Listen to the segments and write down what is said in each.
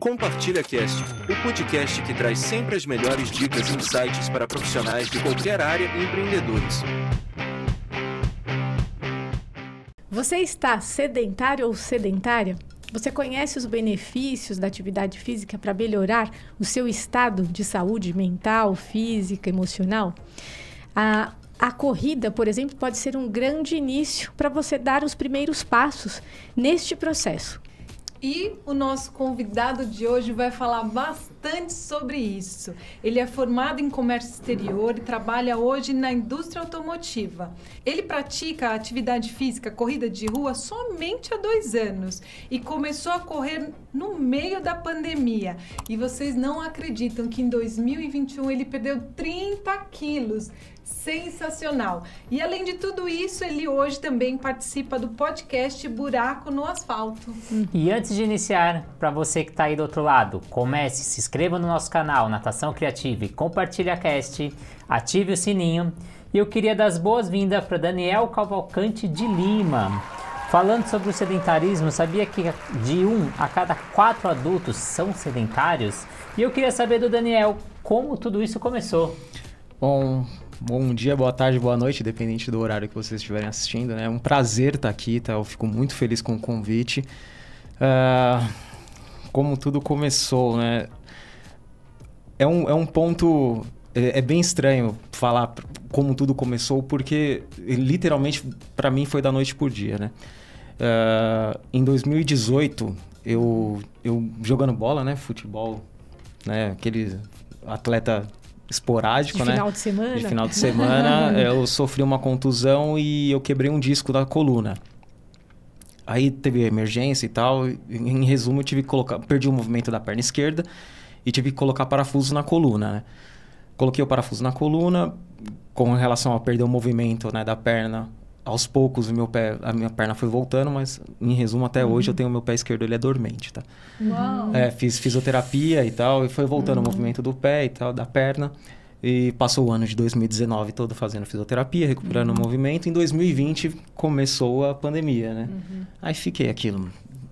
Compartilha Cast, o podcast que traz sempre as melhores dicas e insights para profissionais de qualquer área e empreendedores. Você está sedentário ou sedentária? Você conhece os benefícios da atividade física para melhorar o seu estado de saúde mental, física, emocional? A corrida, por exemplo, pode ser um grande início para você dar os primeiros passos neste processo. E o nosso convidado de hoje vai falar bastante sobre isso. Ele é formado em comércio exterior e trabalha hoje na indústria automotiva. Ele pratica a atividade física, corrida de rua, somente há 2 anos e começou a correr no meio da pandemia. E vocês não acreditam que em 2021 ele perdeu 30 quilos. Sensacional! E além de tudo isso, ele hoje também participa do podcast Buraco no Asfalto. E antes de iniciar, para você que está aí do outro lado, comece, se inscreva no nosso canal Natação Criativa e compartilhe a cast, ative o sininho. E eu queria dar as boas-vindas para Daniel Cavalcante de Lima. Falando sobre o sedentarismo, sabia que de 1 a cada 4 adultos são sedentários? E eu queria saber do Daniel como tudo isso começou. Bom dia, boa tarde, boa noite, dependente do horário que vocês estiverem assistindo, né? É um prazer estar aqui, tá? Eu fico muito feliz com o convite. Como tudo começou, né? É um ponto... É bem estranho falar como tudo começou, porque literalmente, para mim, foi da noite por dia, né? Em 2018, eu jogando bola, né? Futebol, né? Aquele atleta... esporádico, de final de semana. De final de semana, eu sofri uma contusão e eu quebrei um disco da coluna. Aí teve emergência e tal. Em resumo, eu tive que perdi o movimento da perna esquerda e tive que colocar parafuso na coluna, né? Coloquei o parafuso na coluna, com relação a perder o movimento, né, da perna. Aos poucos, a minha perna foi voltando, mas em resumo, até hoje eu tenho o meu pé esquerdo, ele é dormente, tá? Uau. Fiz fisioterapia e tal, e foi voltando o movimento do pé e tal, da perna. E passou o ano de 2019 todo fazendo fisioterapia, recuperando o movimento. Em 2020 começou a pandemia, né? Aí fiquei aquilo,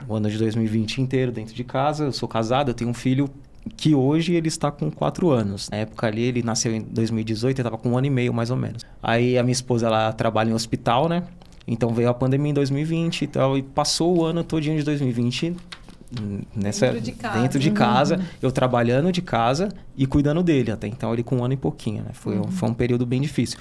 o ano de 2020 inteiro dentro de casa. Eu sou casado, eu tenho um filho que hoje ele está com 4 anos. Na época ali, ele nasceu em 2018, ele estava com 1 ano e meio, mais ou menos. Aí a minha esposa, ela trabalha em hospital, né? Então veio a pandemia em 2020 e tal, e passou o ano todinho de 2020 dentro de casa, eu trabalhando de casa e cuidando dele. Até então ele com 1 ano e pouquinho, né? Foi um período bem difícil.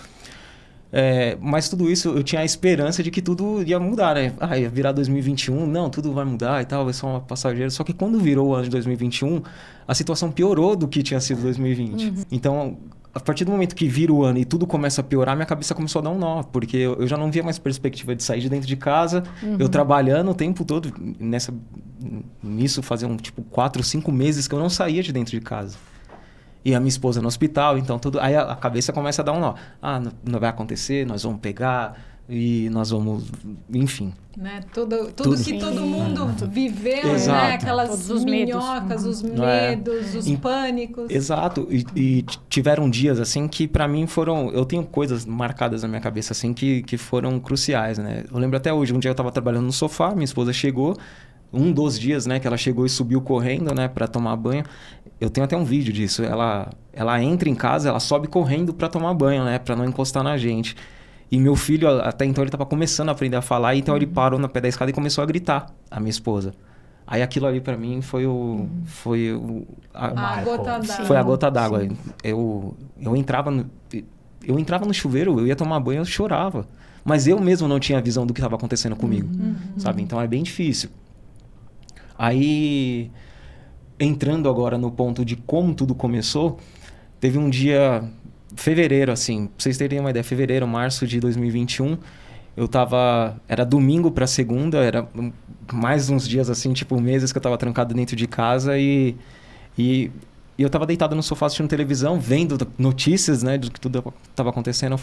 Mas tudo isso, eu tinha a esperança de que tudo ia mudar, né? Ia virar 2021, não, tudo vai mudar e tal, vai ser uma passageira. Só que quando virou o ano de 2021, a situação piorou do que tinha sido 2020. Então, a partir do momento que vira o ano e tudo começa a piorar, minha cabeça começou a dar um nó, porque eu já não via mais perspectiva de sair de dentro de casa, eu trabalhando o tempo todo, nisso faziam tipo 4, 5 meses que eu não saía de dentro de casa. E a minha esposa no hospital, então tudo... Aí a cabeça começa a dar um nó. Não vai acontecer, nós vamos pegar e nós vamos... Enfim. Né? Tudo que todo mundo viveu, Exato. né? Aquelas minhocas, os medos, os pânicos. Exato. E tiveram dias, assim, que pra mim foram... Eu tenho coisas marcadas na minha cabeça, assim, que foram cruciais, né? Eu lembro até hoje, um dia eu tava trabalhando no sofá, minha esposa chegou... Um dos dias, né, que ela chegou e subiu correndo, né, para tomar banho. Eu tenho até um vídeo disso. Ela entra em casa, ela sobe correndo para tomar banho, né, para não encostar na gente. E meu filho, até então, ele tava começando a aprender a falar, então ele parou no pé da escada e começou a gritar, a minha esposa. Aí aquilo ali para mim foi a gota d'água. Foi a gota d'água. Eu entrava no chuveiro, eu ia tomar banho, eu chorava. Mas eu mesmo não tinha visão do que estava acontecendo comigo, sabe? Então é bem difícil. Aí, entrando agora no ponto de como tudo começou, teve um dia, fevereiro, assim, pra vocês terem uma ideia, fevereiro, março de 2021, era domingo pra segunda, era mais uns dias assim, tipo meses que eu tava trancado dentro de casa e eu tava deitado no sofá assistindo televisão, vendo notícias, né, do que tudo tava acontecendo.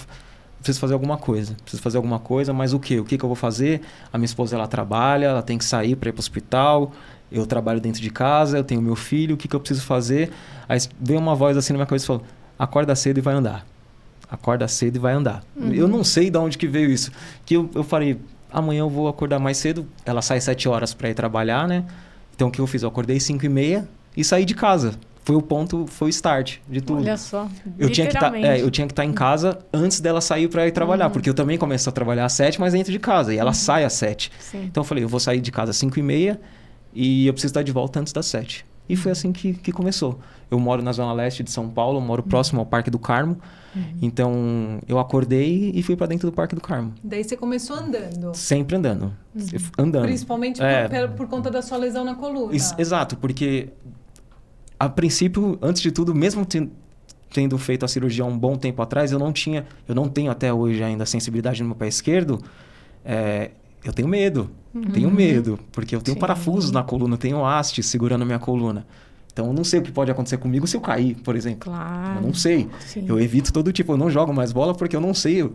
Preciso fazer alguma coisa, mas o quê? O que eu vou fazer? A minha esposa, ela trabalha, ela tem que sair para ir para o hospital, eu trabalho dentro de casa, eu tenho meu filho, o que eu preciso fazer? Aí veio uma voz assim na minha cabeça e falou, acorda cedo e vai andar. Acorda cedo e vai andar. Eu não sei de onde que veio isso. Que eu falei, amanhã eu vou acordar mais cedo, ela sai 7 horas para ir trabalhar, né? Então o que eu fiz? Eu acordei 5h30, e saí de casa. Foi o ponto, foi o start de tudo. Olha só, Eu tinha que literalmente. estar em casa antes dela sair para ir trabalhar, porque eu também começo a trabalhar às 7, mas dentro de casa, e ela sai às 7. Sim. Então eu falei, eu vou sair de casa às 5h30 e eu preciso estar de volta antes das 7. E foi assim que começou. Eu moro na Zona Leste de São Paulo, moro próximo ao Parque do Carmo. Então eu acordei e fui para dentro do Parque do Carmo. Daí você começou andando. Sempre andando. Andando. Principalmente por conta da sua lesão na coluna. Exato, porque a princípio, antes de tudo, mesmo tendo feito a cirurgia há um bom tempo atrás, eu não tenho até hoje ainda a sensibilidade no meu pé esquerdo. Eu tenho medo. Tenho medo, porque eu tenho parafusos na coluna, eu tenho haste segurando a minha coluna. Então, eu não sei o que pode acontecer comigo se eu cair, por exemplo. Claro. Eu não sei. Sim. Eu evito todo tipo. Eu não jogo mais bola porque eu não sei.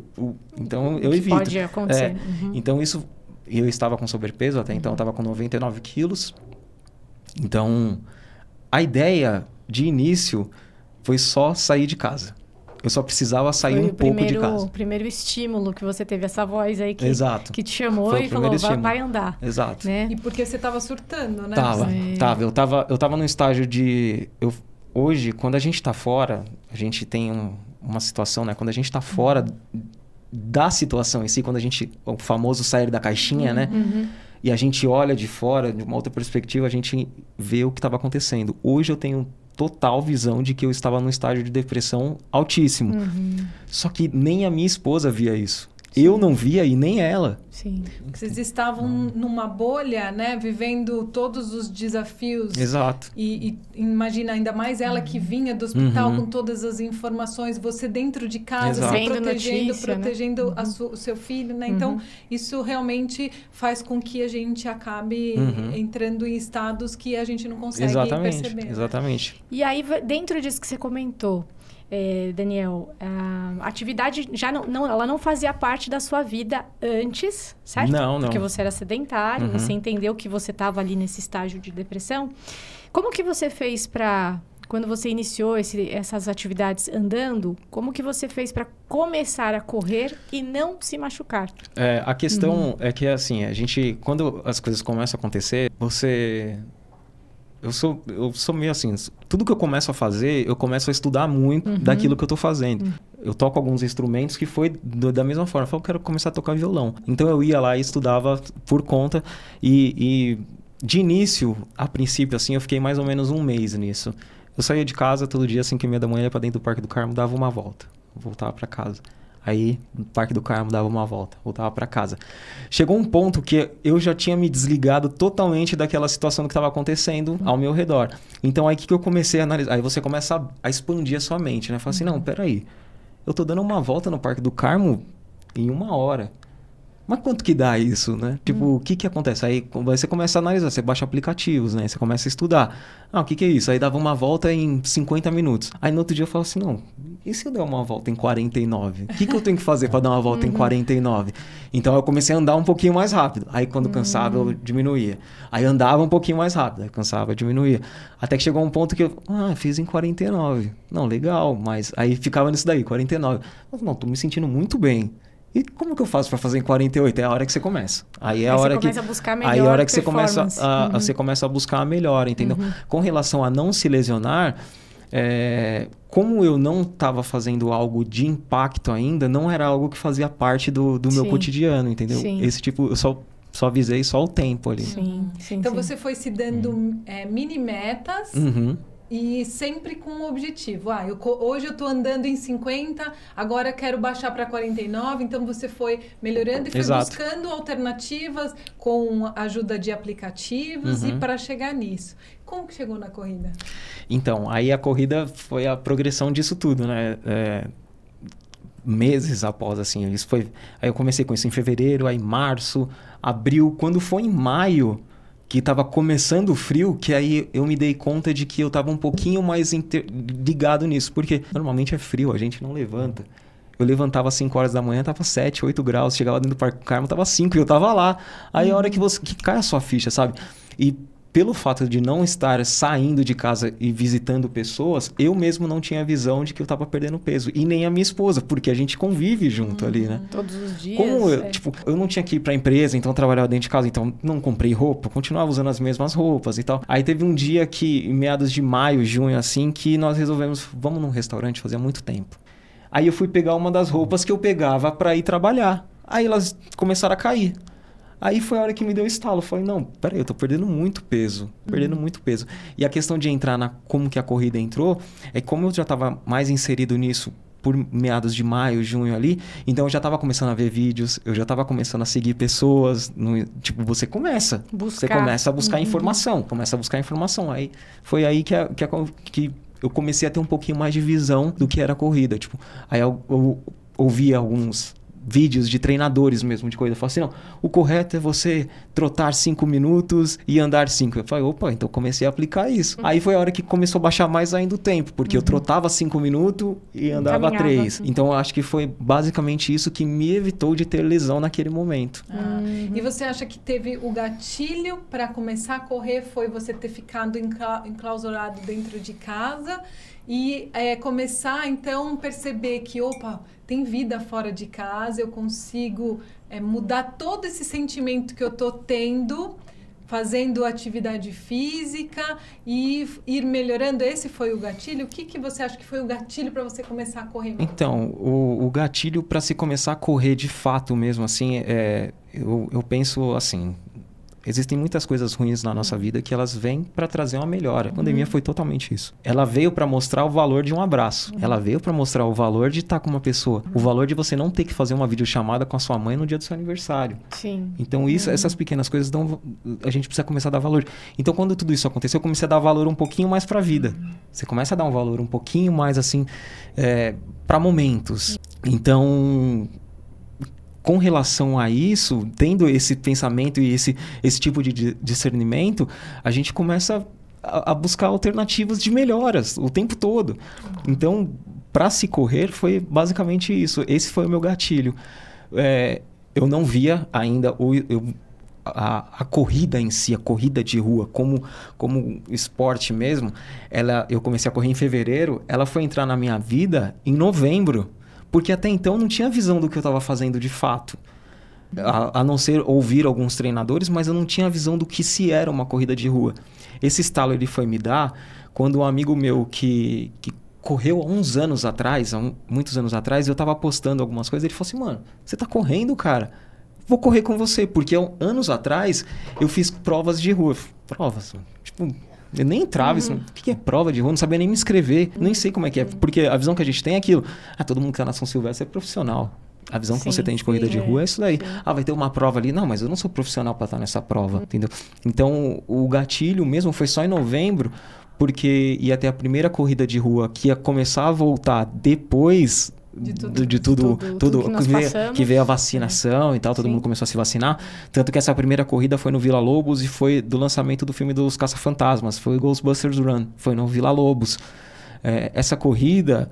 Então, eu evito. Pode acontecer. Então, isso... Eu estava com sobrepeso até então. Eu estava com 99 quilos. Então, a ideia de início foi só sair de casa. Eu só precisava sair um pouco de casa. Foi o primeiro estímulo que você teve, essa voz aí Exato. que te chamou Foi o e falou, primeiro vai andar. Exato. Né? E porque você estava surtando, né? Tava. Eu tava num estágio de... Hoje, quando a gente tá fora, a gente tem uma situação, né? Quando a gente tá fora da situação em si, quando a gente... O famoso sair da caixinha, né? E a gente olha de fora, de uma outra perspectiva, a gente vê o que estava acontecendo. Hoje eu tenho total visão de que eu estava num estágio de depressão altíssimo. Só que nem a minha esposa via isso. Sim. Eu não via e nem ela. Sim. Vocês estavam numa bolha, né? Vivendo todos os desafios. Exato. E imagina, ainda mais ela que vinha do hospital com todas as informações, você dentro de casa, se protegendo né? o seu filho, né? Então, isso realmente faz com que a gente acabe entrando em estados que a gente não consegue perceber. Exatamente. E aí, dentro disso que você comentou, Daniel, a atividade ela não fazia parte da sua vida antes, certo? Não. Porque você era sedentário, você entendeu que você estava ali nesse estágio de depressão. Como que você fez quando você iniciou essas atividades andando, como que você fez para começar a correr e não se machucar? A questão é que, assim, quando as coisas começam a acontecer, Eu sou meio assim, tudo que eu começo a fazer, eu começo a estudar muito daquilo que eu tô fazendo. Eu toco alguns instrumentos que foi da mesma forma. Eu falo, eu quero começar a tocar violão. Então eu ia lá e estudava por conta e de início, a princípio, assim, eu fiquei mais ou menos um mês nisso. Eu saía de casa todo dia, 5h30 da manhã, ia pra dentro do Parque do Carmo, dava uma volta. Voltava pra casa. Aí, no Parque do Carmo, dava uma volta, voltava para casa. Chegou um ponto que eu já tinha me desligado totalmente daquela situação que estava acontecendo ao meu redor. Então, aí o que eu comecei a analisar? Aí você começa a expandir a sua mente, né? Fala assim, não, peraí, eu tô dando uma volta no Parque do Carmo em 1 hora. Mas quanto que dá isso, né? Tipo, o que acontece? Aí você começa a analisar, você baixa aplicativos, né? Você começa a estudar. O que é isso? Aí dava uma volta em 50 minutos. Aí no outro dia eu falo assim, não, e se eu der uma volta em 49? O que eu tenho que fazer para dar uma volta em 49? Então eu comecei a andar um pouquinho mais rápido. Aí quando cansava eu diminuía. Aí andava um pouquinho mais rápido. Aí cansava, diminuía. Até que chegou um ponto que eu, fiz em 49. Não, legal, mas aí ficava nisso daí, 49. Mas não, tô me sentindo muito bem. E como que eu faço para fazer em 48? É a hora que você começa. Aí é a hora que você começa a buscar melhor. Aí é a hora que você começa a buscar a melhora, entendeu? Com relação a não se lesionar, como eu não estava fazendo algo de impacto ainda, não era algo que fazia parte do meu cotidiano, entendeu? Sim. Esse tipo, eu só avisei só o tempo ali. Sim. Então você foi se dando mini metas. E sempre com um objetivo. Hoje eu estou andando em 50, agora quero baixar para 49. Então você foi melhorando e foi buscando alternativas com a ajuda de aplicativos e para chegar nisso. Como que chegou na corrida? Então, aí a corrida foi a progressão disso tudo, né? Meses após, assim, isso foi... Aí eu comecei com isso em fevereiro, aí março, abril. Quando foi em maio, que estava começando o frio, que aí eu me dei conta de que eu estava um pouquinho mais ligado nisso. Porque normalmente é frio, a gente não levanta. Eu levantava às 5 horas da manhã, tava 7, 8 graus. Chegava dentro do Parque do Carmo, tava 5 e eu tava lá. Aí a hora que cai a sua ficha, sabe? E pelo fato de não estar saindo de casa e visitando pessoas, eu mesmo não tinha a visão de que eu tava perdendo peso. E nem a minha esposa, porque a gente convive junto ali, né? Todos os dias. Como eu não tinha que ir pra empresa, então eu trabalhava dentro de casa, então não comprei roupa, continuava usando as mesmas roupas e tal. Aí teve um dia que, em meados de maio, junho, assim, que nós resolvemos, vamos num restaurante, fazia muito tempo. Aí eu fui pegar uma das roupas que eu pegava pra ir trabalhar. Aí elas começaram a cair. Aí foi a hora que me deu o estalo. Eu falei, não, peraí, eu tô perdendo muito peso. Perdendo muito peso. E a questão de entrar como que a corrida entrou, é que como eu já tava mais inserido nisso por meados de maio, junho ali, então eu já tava começando a ver vídeos, eu já tava começando a seguir pessoas, tipo, você começa a buscar informação, começa a buscar informação. Aí foi aí que eu comecei a ter um pouquinho mais de visão do que era a corrida, tipo, aí eu ouvi alguns vídeos de treinadores mesmo, de coisa. Eu falei assim, não, o correto é você trotar 5 minutos e andar 5. Eu falei, opa, então comecei a aplicar isso. Aí foi a hora que começou a baixar mais ainda o tempo, porque eu trotava 5 minutos e andava 3. Então eu acho que foi basicamente isso que me evitou de ter lesão naquele momento. E você acha que teve o gatilho para começar a correr foi você ter ficado enclausurado dentro de casa e começar então perceber que, opa, tem vida fora de casa, eu consigo mudar todo esse sentimento que eu tô tendo fazendo atividade física e ir melhorando? Esse foi o gatilho? O que você acha que foi o gatilho para você começar a correr? Então, o gatilho para se começar a correr de fato mesmo, assim, eu penso assim... Existem muitas coisas ruins na nossa vida que elas vêm para trazer uma melhora. A pandemia foi totalmente isso. Ela veio para mostrar o valor de um abraço. Ela veio para mostrar o valor de estar com uma pessoa. O valor de você não ter que fazer uma videochamada com a sua mãe no dia do seu aniversário. Sim. Então, essas pequenas coisas a gente precisa começar a dar valor. Então, quando tudo isso aconteceu, eu comecei a dar valor um pouquinho mais para a vida. Você começa a dar um valor um pouquinho mais, assim, para momentos. Então... Com relação a isso, tendo esse pensamento e esse tipo de discernimento, a gente começa a buscar alternativas de melhoras o tempo todo. Então, para se correr, foi basicamente isso. Esse foi o meu gatilho. Eu não via ainda a corrida em si, a corrida de rua, como esporte mesmo. Eu comecei a correr em fevereiro, ela foi entrar na minha vida em novembro. Porque até então não tinha visão do que eu estava fazendo de fato. A não ser ouvir alguns treinadores, mas eu não tinha visão do que se era uma corrida de rua. Esse estalo ele foi me dar quando um amigo meu que correu há uns anos atrás, muitos anos atrás, eu estava postando algumas coisas, ele falou assim, mano, você tá correndo, cara? Vou correr com você, porque anos atrás eu fiz provas de rua. Provas, tipo... Eu nem entrava, o que é prova de rua? Não sabia nem me inscrever, nem sei como é que é. Porque a visão que a gente tem é aquilo. Todo mundo que tá na São Silvestre é profissional. A visão que você tem de corrida de rua é isso daí. Sim. Vai ter uma prova ali. Não, mas eu não sou profissional para estar nessa prova, entendeu? Então, o gatilho mesmo foi só em novembro, porque ia ter a primeira corrida de rua que ia começar a voltar depois... De tudo que veio a vacinação e tal, todo mundo começou a se vacinar. Tanto que essa primeira corrida foi no Vila Lobos e foi do lançamento do filme dos Caça-Fantasmas. Foi o Ghostbusters Run, foi no Vila Lobos. Essa corrida,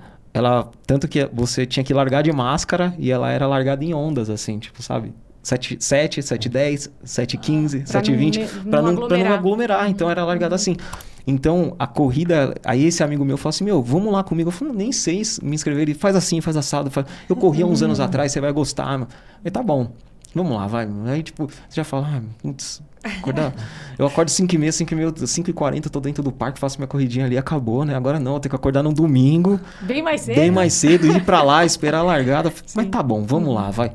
tanto que você tinha que largar de máscara e ela era largada em ondas, assim, tipo, sabe? 7, 7:10, 7:15, 7:20, para não aglomerar. Então era largada assim. Então, a corrida... Aí esse amigo meu falou assim, vamos lá comigo. Eu falei, nem sei me inscrever. Ele faz assim, faz assado. Eu corri há uns anos atrás, você vai gostar. Eu falei, tá bom, vamos lá, vai. Aí, tipo, você já fala, eu acordo 5:30, 5:40, tô dentro do parque, faço minha corridinha ali, acabou, né? Agora não, eu tenho que acordar no domingo. Bem mais cedo. Ir pra lá, esperar a largada. Mas tá bom, vamos lá, vai.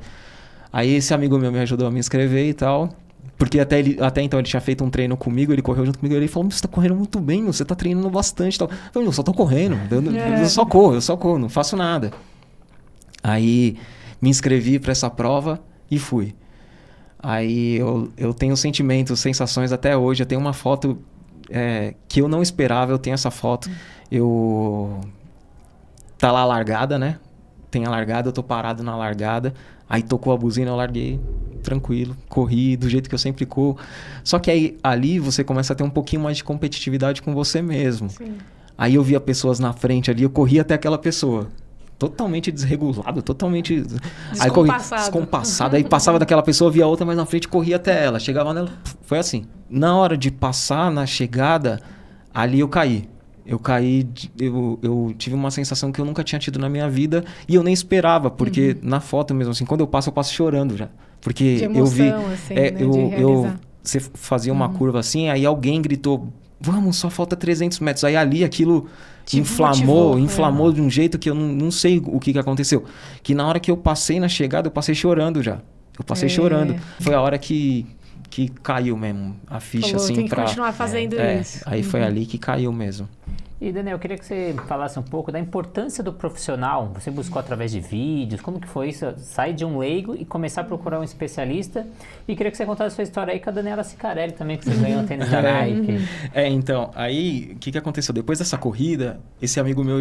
Aí esse amigo meu me ajudou a me inscrever e tal... Porque até então ele tinha feito um treino comigo, ele correu junto comigo, ele falou, você tá correndo muito bem, você tá treinando bastante e tal. Eu falei, eu só tô correndo, eu só corro, não faço nada. Aí me inscrevi para essa prova e fui. Aí eu tenho sentimentos, sensações até hoje, eu tenho uma foto que eu não esperava, eu tenho essa foto, tá lá a largada, né? Tem a largada, eu tô parado na largada, aí tocou a buzina, eu larguei tranquilo, corri do jeito que eu sempre corro. Só que aí ali você começa a ter um pouquinho mais de competitividade com você mesmo. Sim. Aí eu via pessoas na frente ali, eu corria até aquela pessoa. totalmente desregulado, totalmente... Descompassado. Aí passava daquela pessoa, via outra, mas na frente corria até ela. Chegava nela, foi assim. Na hora de passar, na chegada, ali eu caí. Eu tive uma sensação que eu nunca tinha tido na minha vida e eu nem esperava, porque na foto mesmo, assim, quando eu passo chorando já. Porque de emoção, eu vi... assim, né, de realizar. Você fazia uma curva assim, aí alguém gritou, vamos, só falta 300 metros. Aí ali aquilo inflamou de um jeito que eu não sei o que aconteceu. Que na hora que eu passei na chegada, eu passei chorando já. Chorando. Foi a hora que caiu mesmo a ficha, assim, tem que continuar fazendo isso. Aí foi ali que caiu mesmo. E, Daniel, eu queria que você falasse um pouco da importância do profissional. Você buscou através de vídeos, como que foi isso? Sair de um leigo e começar a procurar um especialista. E queria que você contasse a sua história aí com a Daniela Cicarelli também, que você ganhou tênis da Nike. Então, aí, o que aconteceu? Depois dessa corrida, esse amigo meu,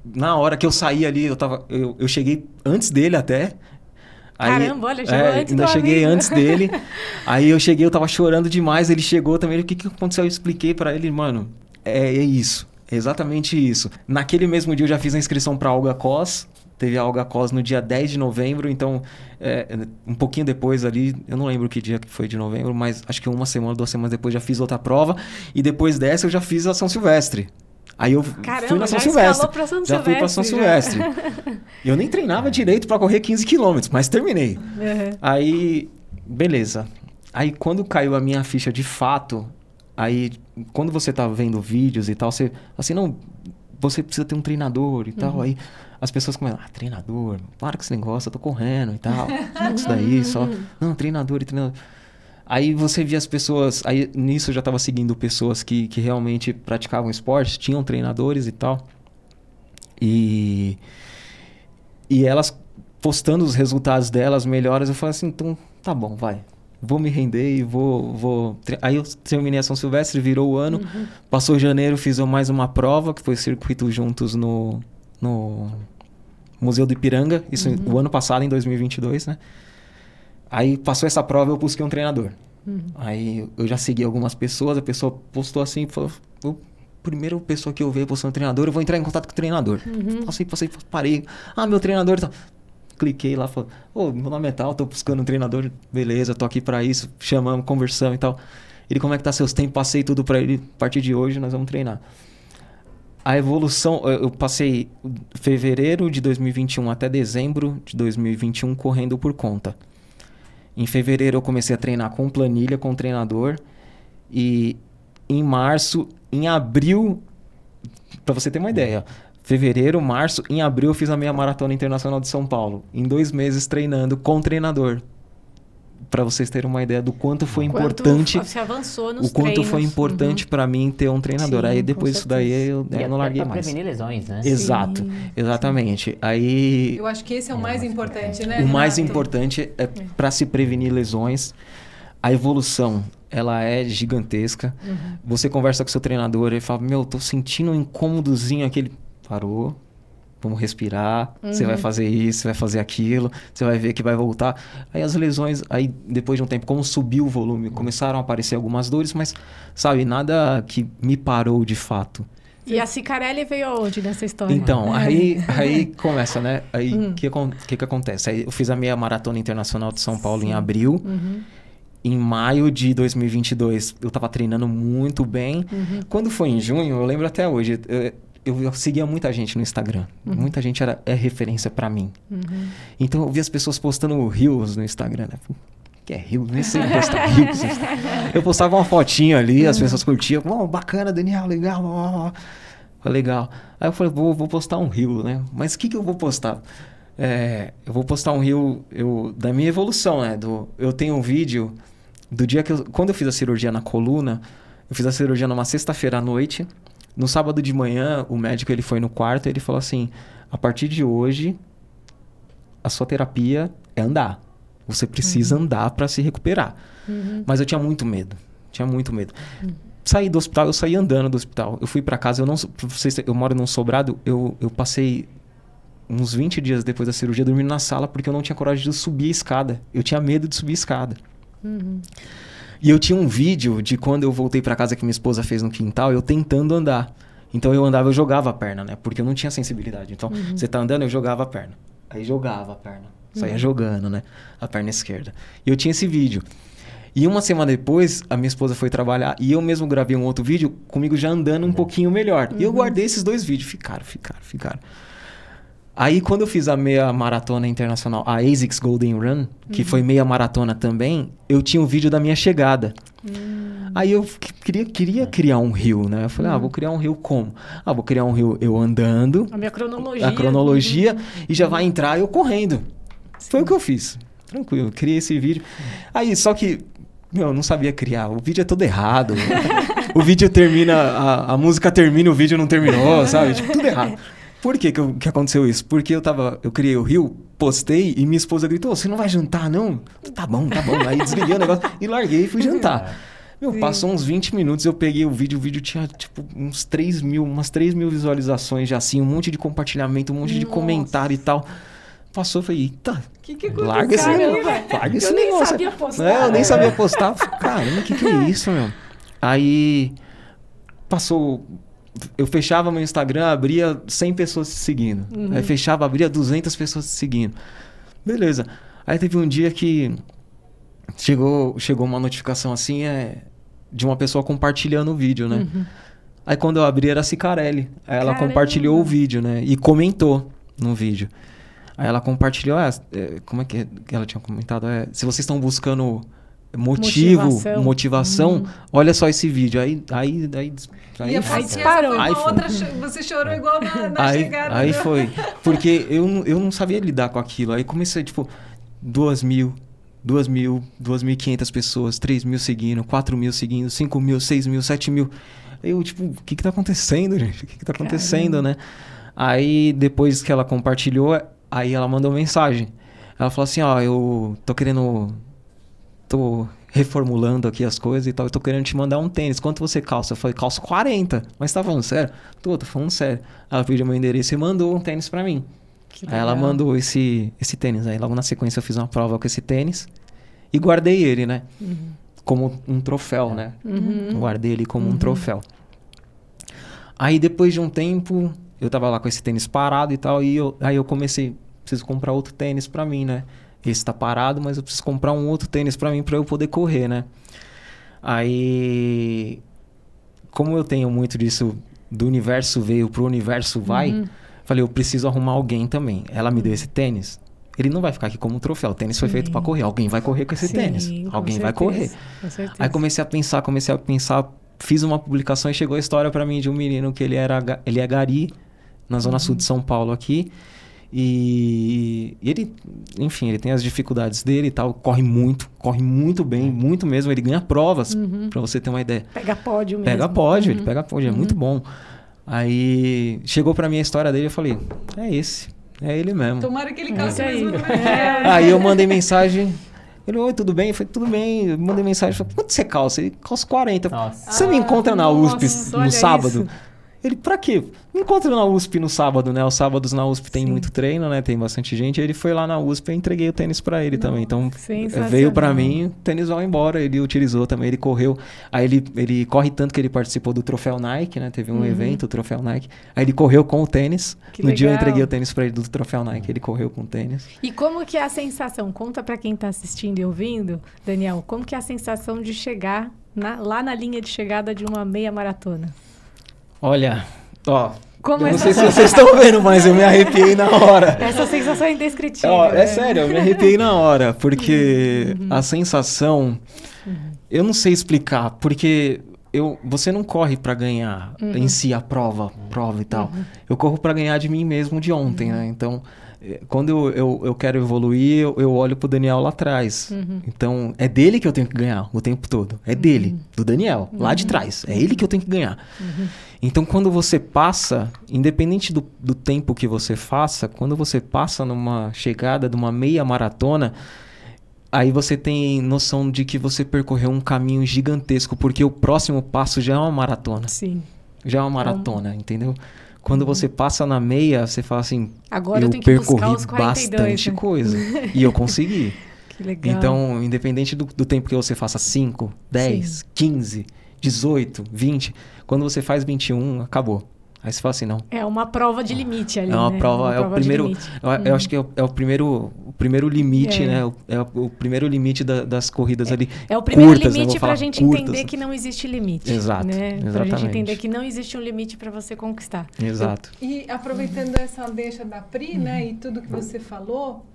na hora que eu saí ali, eu cheguei antes dele até. Caramba, olha, chegou antes ainda do cheguei amigo. antes dele. Aí eu tava chorando demais, ele chegou também. O que aconteceu? Eu expliquei pra ele, mano, é isso, é exatamente isso. Naquele mesmo dia eu já fiz a inscrição pra Olga Cos. Teve a Olga Cos no dia 10 de novembro, então um pouquinho depois ali, eu não lembro que dia que foi de novembro, mas acho que 2 semanas depois já fiz outra prova. E depois dessa eu já fiz a São Silvestre. Aí eu fui na São Silvestre. Já fui pra São Silvestre. Eu nem treinava direito pra correr 15 quilômetros, mas terminei. Aí, beleza. Aí quando caiu a minha ficha de fato, aí quando você tá vendo vídeos e tal, você assim, não, você precisa ter um treinador e tal. Aí as pessoas começam, treinador, para com esse negócio, eu tô correndo e tal. Isso daí, só. Não, treinador e treinador. Aí você via as pessoas... Aí nisso eu já estava seguindo pessoas que realmente praticavam esporte, tinham treinadores e tal. E elas postando os resultados delas melhores, eu falei assim, então tá bom, vai. Vou me render e vou... Aí eu terminei a São Silvestre, virou o ano. Passou janeiro, fiz mais uma prova, que foi Circuito Juntos no Museu do Ipiranga. Isso o ano passado, em 2022, né? Aí passou essa prova, eu busquei um treinador. Aí eu já segui algumas pessoas, a pessoa postou assim, falou, a primeira pessoa que eu vejo postando treinador, eu vou entrar em contato com o treinador. Passei, parei. Meu treinador... Tá. Cliquei lá, falei, meu nome é tal, tô buscando um treinador, beleza, tô aqui pra isso, chamamos, conversamos e tal. Ele, como é que tá seus tempos? Passei tudo pra ele, a partir de hoje nós vamos treinar. A evolução, eu passei fevereiro de 2021 até dezembro de 2021 correndo por conta. Em fevereiro eu comecei a treinar com planilha, com treinador. E em março, em abril, para você ter uma ideia, fevereiro, março, em abril eu fiz a meia maratona internacional de São Paulo. Em 2 meses treinando com treinador. Para vocês terem uma ideia do quanto foi importante. Você avançou nos o quanto treinos. foi importante para mim ter um treinador. Sim, aí depois disso daí eu não larguei pra mais. prevenir lesões, né? Exato, exatamente. Aí Eu acho que esse é o mais importante, né, o mais Renato? importante é para se prevenir lesões. A evolução, ela é gigantesca. Você conversa com seu treinador, ele fala, tô sentindo um incômodozinho aqui. Ele parou, vamos respirar, você vai fazer isso, você vai fazer aquilo, você vai ver que vai voltar. Aí as lesões, aí depois de um tempo, como subiu o volume, começaram a aparecer algumas dores, mas, sabe, nada que me parou de fato. E a Cicarelli veio aonde nessa história? Então, aí começa, né? Aí o que acontece? Aí eu fiz a meia maratona internacional de São Paulo em abril. Em maio de 2022, eu tava treinando muito bem. Quando foi em junho, eu lembro até hoje, eu seguia muita gente no Instagram. Muita gente é referência pra mim. Então eu via as pessoas postando reels no Instagram, né? Que é reels? Nem sei postar reels. Eu postava uma fotinha ali, as pessoas curtiam. Bacana, Daniel, legal. Legal. Aí eu falei, vou postar um reel, né? Mas o que eu vou postar? Eu vou postar um reel da minha evolução, né? Eu tenho um vídeo do dia que quando eu fiz a cirurgia na coluna, eu fiz a cirurgia numa sexta-feira à noite. No sábado de manhã, o médico ele foi no quarto e ele falou assim, a partir de hoje, a sua terapia é andar. Você precisa andar para se recuperar. Mas eu tinha muito medo. Saí do hospital, eu saí andando do hospital. Eu fui para casa, eu moro num sobrado, eu passei uns 20 dias depois da cirurgia dormindo na sala porque eu não tinha coragem de subir a escada. Eu tinha medo de subir a escada. E eu tinha um vídeo de quando eu voltei para casa que minha esposa fez no quintal, eu tentando andar. Então eu andava, eu jogava a perna, né? Porque eu não tinha sensibilidade. Então, você tá andando, eu jogava a perna. Aí jogava a perna. Saía jogando, né? A perna esquerda. E eu tinha esse vídeo. E uma semana depois, a minha esposa foi trabalhar e eu mesmo gravei um outro vídeo comigo já andando um pouquinho melhor. E eu guardei esses 2 vídeos. Ficaram. Aí, quando eu fiz a meia maratona internacional, a ASICS Golden Run, que foi meia maratona também, eu tinha um vídeo da minha chegada. Aí eu queria criar um reel, né? Eu falei, vou criar um reel como? Vou criar um reel eu andando. A minha cronologia. A cronologia. E já vai entrar eu correndo. Sim. Foi o que eu fiz. Tranquilo, criei esse vídeo. Aí, só que, eu não sabia criar. O vídeo é todo errado. O vídeo termina, a música termina, o vídeo não terminou, sabe? Tipo, tudo errado. Por que aconteceu isso? Porque eu criei o reel, postei e minha esposa gritou, você não vai jantar, não? Tá bom. Aí desliguei o negócio e larguei e fui jantar. Passou uns 20 minutos, eu peguei o vídeo tinha tipo umas 3 mil visualizações já assim, um monte de compartilhamento, um monte de comentário e tal. Passou, eu falei, eita, larga esse negócio. Eu nem sabia postar. Eu nem sabia postar. Caramba, o que é isso, meu? Aí passou... Eu fechava meu Instagram, abria 100 pessoas se seguindo. Aí fechava, abria 200 pessoas se seguindo. Beleza. Aí teve um dia que chegou uma notificação assim, de uma pessoa compartilhando o vídeo, né? Aí quando eu abri era a Cicarelli. Aí ela compartilhou o vídeo, né? E comentou no vídeo. Aí ela compartilhou, como é que ela tinha comentado? Se vocês estão buscando motivação, olha só esse vídeo. Aí disparou. Você chorou igual na chegada. Aí foi. Porque eu não sabia lidar com aquilo. Aí comecei, tipo, 2.000, 2.500 pessoas, 3.000 seguindo, 4.000 seguindo, 5.000, 6.000, 7.000. Aí eu, tipo, o que tá acontecendo, gente? O que tá acontecendo, né? Aí, depois que ela compartilhou, aí ela mandou mensagem. Ela falou assim, eu tô reformulando aqui as coisas e tal, eu tô querendo te mandar um tênis. Quanto você calça? Eu falei, calço 40. Mas tá falando sério? Tô falando sério. Ela pediu meu endereço e mandou um tênis pra mim. Aí ela mandou esse tênis. Aí logo na sequência eu fiz uma prova com esse tênis e guardei ele, né? Como um troféu, né? Guardei ele como um troféu. Aí depois de um tempo, eu tava lá com esse tênis parado e tal, aí eu comecei, preciso comprar outro tênis pra mim, né? Esse tá parado, mas eu preciso comprar um outro tênis pra mim pra eu poder correr, né? Aí, como eu tenho muito disso, do universo veio pro universo vai, falei, eu preciso arrumar alguém também. Ela me deu esse tênis, ele não vai ficar aqui como um troféu. O tênis foi feito pra correr, alguém vai correr com esse tênis. Alguém vai correr. Aí comecei a pensar, fiz uma publicação e chegou a história pra mim de um menino que ele é gari, na zona sul de São Paulo aqui. E ele, enfim, ele tem as dificuldades dele e tal, corre muito bem, muito mesmo. Ele ganha provas, pra você ter uma ideia. Pega pódio mesmo. Ele pega pódio, é muito bom. Aí chegou pra mim a história dele, eu falei, é ele mesmo. Tomara que ele calce mesmo. Aí eu mandei mensagem, ele, oi, tudo bem? Eu falei, tudo bem. Eu mandei mensagem, falei, quanto você calça? Ele calça 40. Nossa. Você me encontra na USP no sábado? Isso. Ele, pra quê? Me encontra na USP no sábado, né? Os sábados na USP tem muito treino, né? Tem bastante gente. Ele foi lá na USP e entreguei o tênis pra ele também. Então, veio pra mim, o tênis vai embora. Ele utilizou também, ele correu. Aí ele corre tanto que ele participou do Troféu Nike, né? Teve um evento, o Troféu Nike. Aí ele correu com o tênis. Que no dia eu legal. entreguei o tênis pra ele do Troféu Nike. Ele correu com o tênis. E como que é a sensação? Conta pra quem tá assistindo e ouvindo, Daniel, como que é a sensação de chegar lá na linha de chegada de uma meia maratona? Olha, ó... Como eu não essa... sei se vocês estão vendo, mas eu me arrepiei na hora. Essa sensação é indescritível. Ó, né? é sério, eu me arrepiei na hora, porque a sensação, eu não sei explicar, porque você não corre pra ganhar em si a prova e tal. Eu corro pra ganhar de mim mesmo de ontem, né? Então, quando eu quero evoluir, eu olho pro Daniel lá atrás. Então, é dele que eu tenho que ganhar o tempo todo. É dele, do Daniel, lá de trás. É ele que eu tenho que ganhar. Então, quando você passa, independente do tempo que você faça, quando você passa numa chegada de uma meia maratona, aí você tem noção de que você percorreu um caminho gigantesco, porque o próximo passo já é uma maratona. Sim. Já é uma maratona, entendeu? Quando você passa na meia, você fala assim, agora eu tenho que percorri buscar os 42, bastante né? coisa. E eu consegui. Que legal. Então, independente do tempo que você faça 5, 10, 15, 18, 20, quando você faz 21, acabou. Aí você fala assim, não. É uma prova de limite ali, É uma né? prova, Uma é o prova de primeiro. limite. Eu acho que é o primeiro limite, né? É o primeiro limite das corridas ali. É o primeiro curtas, né? limite Vou para a falar gente curtas. entender que não existe limite. Exato, Né? Para a exatamente. gente entender que não existe um limite para você conquistar. Exato. E aproveitando essa deixa da Pri, né, e tudo que você falou,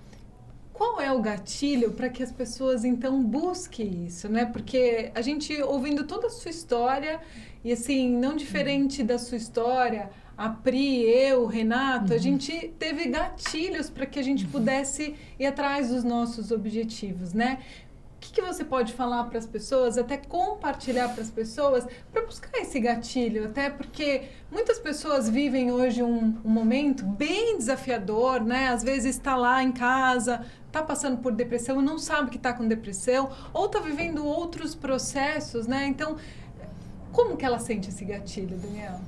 qual é o gatilho para que as pessoas então busquem isso, né? Porque a gente ouvindo toda a sua história e assim, não diferente da sua história, a Pri, eu, o Renato, a gente teve gatilhos para que a gente pudesse ir atrás dos nossos objetivos, né? O que você pode falar para as pessoas, até compartilhar para as pessoas, para buscar esse gatilho? Até porque muitas pessoas vivem hoje um momento bem desafiador, né? Às vezes está lá em casa, está passando por depressão e não sabe que está com depressão, ou está vivendo outros processos, né? Então, como que ela sente esse gatilho, Daniel?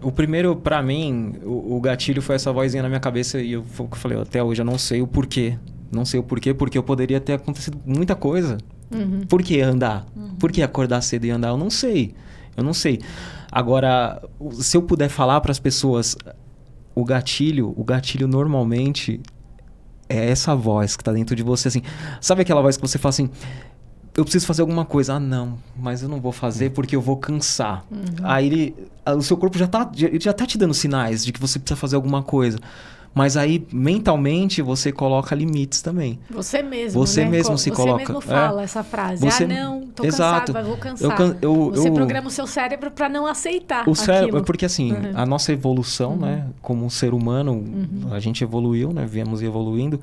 O primeiro, pra mim, o gatilho foi essa vozinha na minha cabeça e foi o que eu falei, até hoje eu não sei o porquê. Não sei o porquê, porque eu poderia ter acontecido muita coisa. Por que andar? Por que acordar cedo e andar? Eu não sei. Agora, se eu puder falar para as pessoas, o gatilho normalmente é essa voz que tá dentro de você, assim. Sabe aquela voz que você fala assim, eu preciso fazer alguma coisa. Ah, não, mas eu não vou fazer porque eu vou cansar. Aí o seu corpo já tá te dando sinais de que você precisa fazer alguma coisa. Mas aí, mentalmente, você coloca limites também. Você mesmo, Você né? mesmo se coloca. Você mesmo fala essa frase. Você... não, tô Exato. cansado, vou cansar. Você programa o seu cérebro para não aceitar o cérebro, aquilo. porque assim, a nossa evolução, né? Como um ser humano, a gente evoluiu, né? Viemos evoluindo.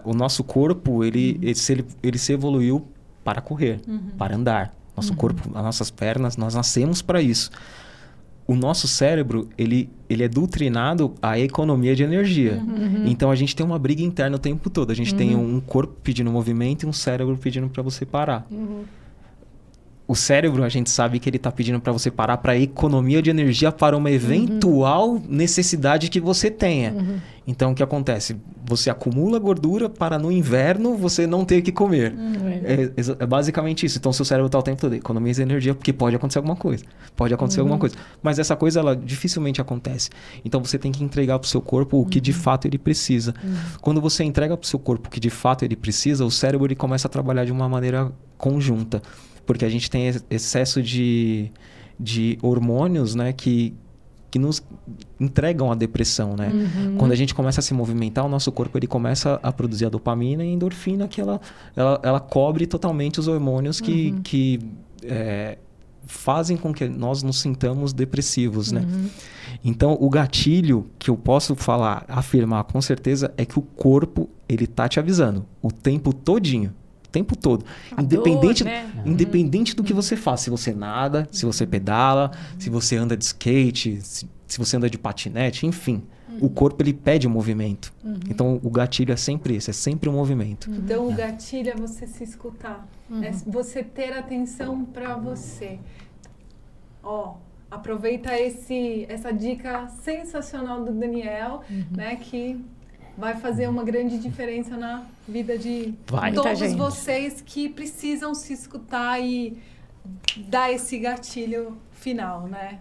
O nosso corpo, ele se evoluiu para correr, para andar. Nosso corpo, as nossas pernas, nós nascemos para isso. O nosso cérebro, ele é doutrinado à economia de energia. Então, a gente tem uma briga interna o tempo todo. A gente tem um corpo pedindo movimento e um cérebro pedindo para você parar. O cérebro, a gente sabe que ele está pedindo para você parar para economia de energia para uma eventual necessidade que você tenha. Então, o que acontece? Você acumula gordura para no inverno você não ter que comer. É basicamente isso. Então, seu cérebro está o tempo todo economia de energia porque pode acontecer alguma coisa. Pode acontecer alguma coisa. Mas essa coisa, ela dificilmente acontece. Então, você tem que entregar para o seu corpo o que de fato ele precisa. Quando você entrega para o seu corpo o que de fato ele precisa, o cérebro ele começa a trabalhar de uma maneira conjunta. Porque a gente tem excesso de hormônios, né, que nos entregam a depressão, né? Quando a gente começa a se movimentar, o nosso corpo ele começa a produzir a dopamina e a endorfina, que ela cobre totalmente os hormônios que fazem com que nós nos sintamos depressivos, né? Então, o gatilho que eu posso afirmar com certeza é que o corpo, ele tá te avisando o tempo todinho. Tempo todo. Independente do que você faz. Se você nada, se você pedala, se você anda de skate, se você anda de patinete, enfim. O corpo, ele pede movimento. Então, o gatilho é sempre isso, é sempre um movimento. Então, o gatilho é você se escutar. É você ter atenção para você. Aproveita essa dica sensacional do Daniel, né, que vai fazer uma grande diferença na vida de todos vocês que precisam se escutar e dar esse gatilho final, né?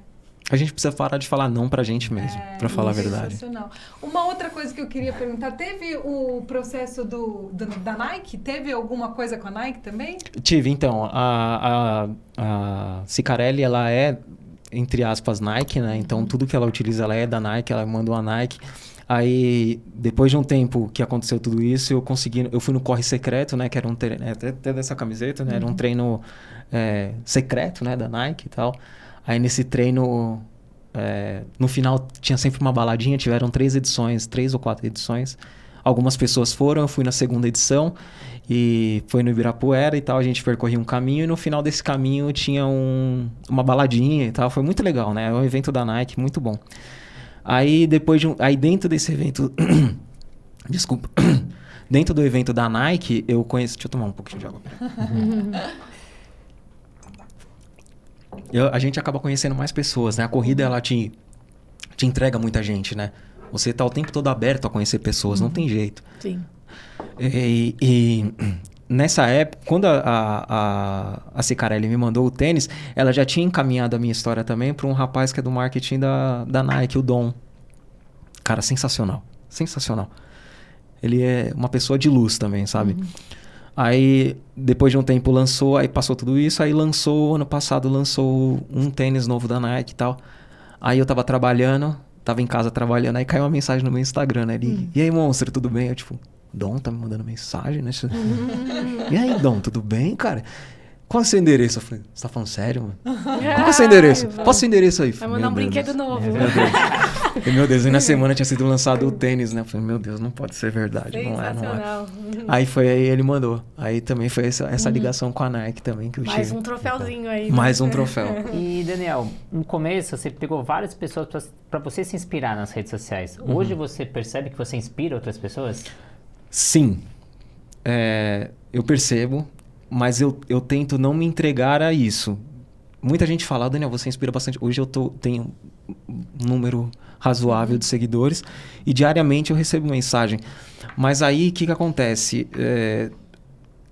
A gente precisa parar de falar não pra gente mesmo, pra falar a verdade. Sensacional. Uma outra coisa que eu queria perguntar, teve o processo da Nike? Teve alguma coisa com a Nike também? Tive, então. A Cicarelli, ela é, entre aspas, Nike, né? Então, tudo que ela utiliza, ela é da Nike, ela mandou a Nike. Aí, depois de um tempo que aconteceu tudo isso, eu fui no Corre Secreto, né? Que era um treino, até dessa camiseta, né? Era um treino secreto, né? Da Nike e tal. Aí, nesse treino, no final, tinha sempre uma baladinha. Tiveram 3 ou 4 edições. Algumas pessoas foram, eu fui na segunda edição. E foi no Ibirapuera e tal. A gente percorria um caminho e no final desse caminho tinha uma baladinha e tal. Foi muito legal, né? É um evento da Nike, muito bom. Aí, aí dentro desse evento... Desculpa. Dentro do evento da Nike, eu conheci... Deixa eu tomar um pouquinho de água. A gente acaba conhecendo mais pessoas, né? A corrida, ela te entrega muita gente, né? Você tá o tempo todo aberto a conhecer pessoas, não tem jeito. Sim. nessa época, quando a Cicarelli me mandou o tênis, ela já tinha encaminhado a minha história também para um rapaz que é do marketing da Nike, o Dom. Cara, sensacional. Sensacional. Ele é uma pessoa de luz também, sabe? Aí, depois de um tempo lançou, aí passou tudo isso, aí ano passado lançou um tênis novo da Nike e tal. Aí eu tava trabalhando, tava em casa trabalhando, aí caiu uma mensagem no meu Instagram, né? Ele, e aí, monstro, tudo bem? Eu, tipo, Dom tá me mandando mensagem, né? E aí, Dom, tudo bem, cara? Qual é o seu endereço? Eu falei, você tá falando sério, mano? Qual é o seu endereço? Passa o seu endereço aí. Vai mandar um brinquedo novo. Meu Deus, e na semana tinha sido lançado o tênis, né? Eu falei, meu Deus, não pode ser verdade. Não é. Aí ele mandou. Aí também foi essa ligação com a Nike também que eu tive. Mais um troféuzinho aí. Mais um troféu. E, Daniel, no começo você pegou várias pessoas para você se inspirar nas redes sociais. Hoje você percebe que você inspira outras pessoas? Sim. Eu percebo, mas eu tento não me entregar a isso. Muita gente fala, Daniel, você inspira bastante. Hoje eu tenho um número razoável de seguidores e diariamente eu recebo mensagem. Mas aí, o que acontece?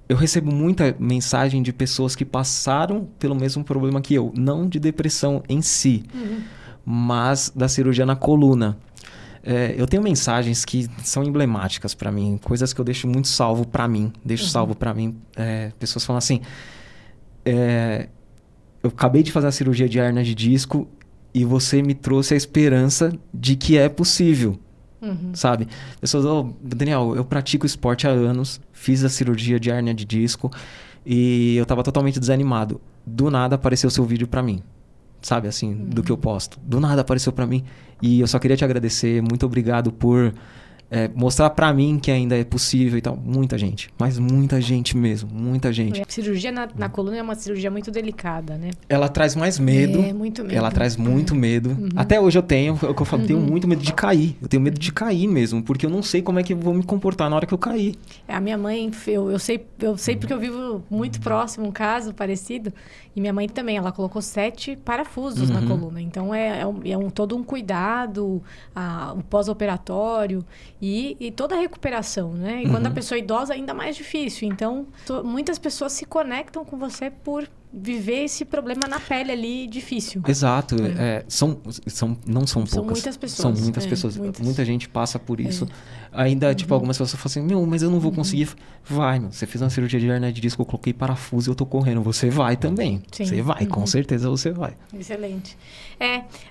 Eu recebo muita mensagem de pessoas que passaram pelo mesmo problema que eu. Não de depressão em si, mas da cirurgia na coluna. Eu tenho mensagens que são emblemáticas para mim, coisas que eu deixo muito salvo para mim. Salvo para mim. Pessoas falam assim, eu acabei de fazer a cirurgia de hérnia de disco e você me trouxe a esperança de que é possível, sabe? Pessoas, Daniel, eu pratico esporte há anos, fiz a cirurgia de hérnia de disco e eu tava totalmente desanimado. Do nada apareceu o seu vídeo para mim, sabe? Assim, do que eu posto. Do nada apareceu para mim e eu só queria te agradecer. Muito obrigado por mostrar para mim que ainda é possível e tal. Muita gente, mas muita gente mesmo, muita gente. A cirurgia na coluna é uma cirurgia muito delicada, né? Ela traz mais medo. Muito medo. Ela traz muito medo. Até hoje eu tenho, é o que eu falo, tenho muito medo de cair. Eu tenho medo de cair mesmo, porque eu não sei como é que eu vou me comportar na hora que eu cair. A minha mãe, eu sei porque eu vivo muito próximo, um caso parecido, e minha mãe também, ela colocou 7 parafusos na coluna. Então todo um cuidado, o pós-operatório e toda a recuperação, né? E quando a pessoa é idosa, ainda mais difícil. Então, muitas pessoas se conectam com você por viver esse problema na pele ali difícil. Exato. Não são poucas. São muitas pessoas. São muitas pessoas. Muita gente passa por isso. Ainda, tipo, algumas pessoas falam assim, mas eu não vou conseguir. Vai, você fez uma cirurgia de hérnia de disco, eu coloquei parafuso e eu tô correndo. Você vai também. Sim. Você vai, com certeza você vai. Excelente.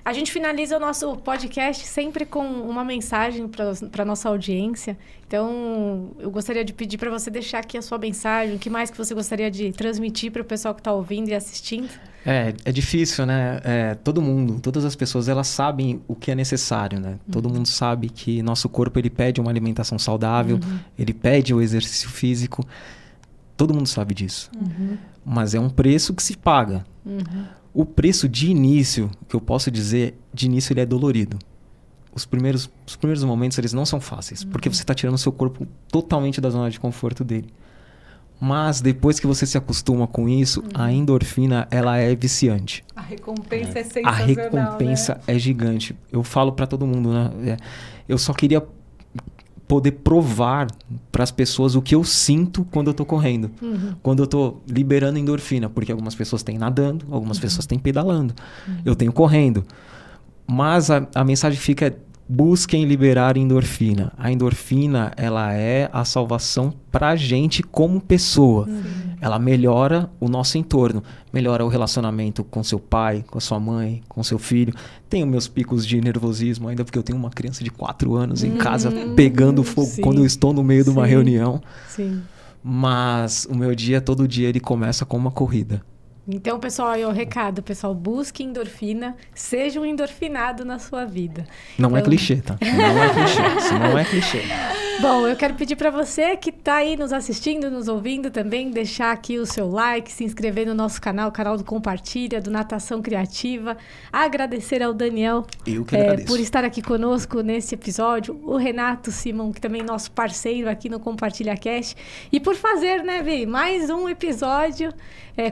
A gente finaliza o nosso podcast sempre com uma mensagem para nossa audiência. Então, eu gostaria de pedir para você deixar aqui a sua mensagem. O que mais que você gostaria de transmitir para o pessoal que está ouvindo e assistindo? É difícil, né? Todas as pessoas, elas sabem o que é necessário, né? Todo mundo sabe que nosso corpo, ele pede uma alimentação saudável, ele pede o exercício físico. Todo mundo sabe disso. Mas é um preço que se paga. O preço de início, que eu posso dizer, de início ele é dolorido. Os primeiros momentos, eles não são fáceis, porque você está tirando o seu corpo totalmente da zona de conforto dele. Mas depois que você se acostuma com isso, a endorfina, ela é viciante. A recompensa é sensacional, a recompensa é gigante. Eu falo para todo mundo, né? Eu só queria poder provar para as pessoas o que eu sinto quando eu tô correndo. Quando eu tô liberando endorfina, porque algumas pessoas têm nadando, algumas pessoas têm pedalando. Eu tenho correndo. Mas a mensagem fica: busquem liberar endorfina. A endorfina, ela é a salvação pra gente como pessoa. Ela melhora o nosso entorno, melhora o relacionamento com seu pai, com a sua mãe, com seu filho. Tenho meus picos de nervosismo ainda, porque eu tenho uma criança de 4 anos em casa pegando fogo quando eu estou no meio de uma reunião. Mas o meu dia, todo dia, ele começa com uma corrida. Então, pessoal, aí o recado, pessoal, busque endorfina, seja um endorfinado na sua vida. Não é clichê, tá? Não é clichê, isso não é clichê. Bom, eu quero pedir para você que está aí nos assistindo, nos ouvindo também, deixar aqui o seu like, se inscrever no nosso canal, o canal do Compartilha, do Natação Criativa. Agradecer ao Daniel por estar aqui conosco nesse episódio. O Renato Simão, que também é nosso parceiro aqui no Compartilha Cast. E por fazer, né, Vi, mais um episódio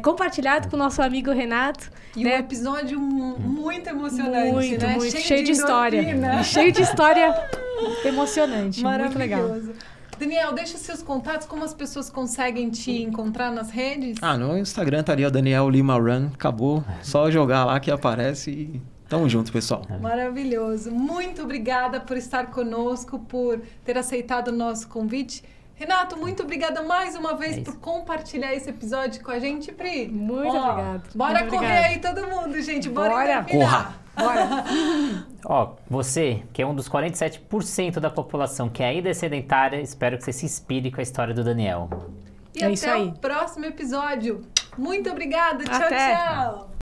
compartilhado com o nosso amigo Renato. E um episódio muito emocionante, né? Muito cheio de história. Cheio de história emocionante. Muito legal. Daniel, deixa seus contatos, como as pessoas conseguem te encontrar nas redes? No Instagram estaria Daniel Lima Run, acabou. Só jogar lá que aparece e tamo junto, pessoal. Maravilhoso. Muito obrigada por estar conosco, por ter aceitado o nosso convite. Renato, muito obrigada mais uma vez por compartilhar esse episódio com a gente, Pri. Muito obrigada. Bora muito correr obrigada. aí todo mundo, gente. Bora Bora. terminar. Bora. Ó, você, que é um dos 47% da população que ainda é sedentária, espero que você se inspire com a história do Daniel. E É isso até aí. o próximo episódio. Muito obrigada. Tchau, Até. tchau.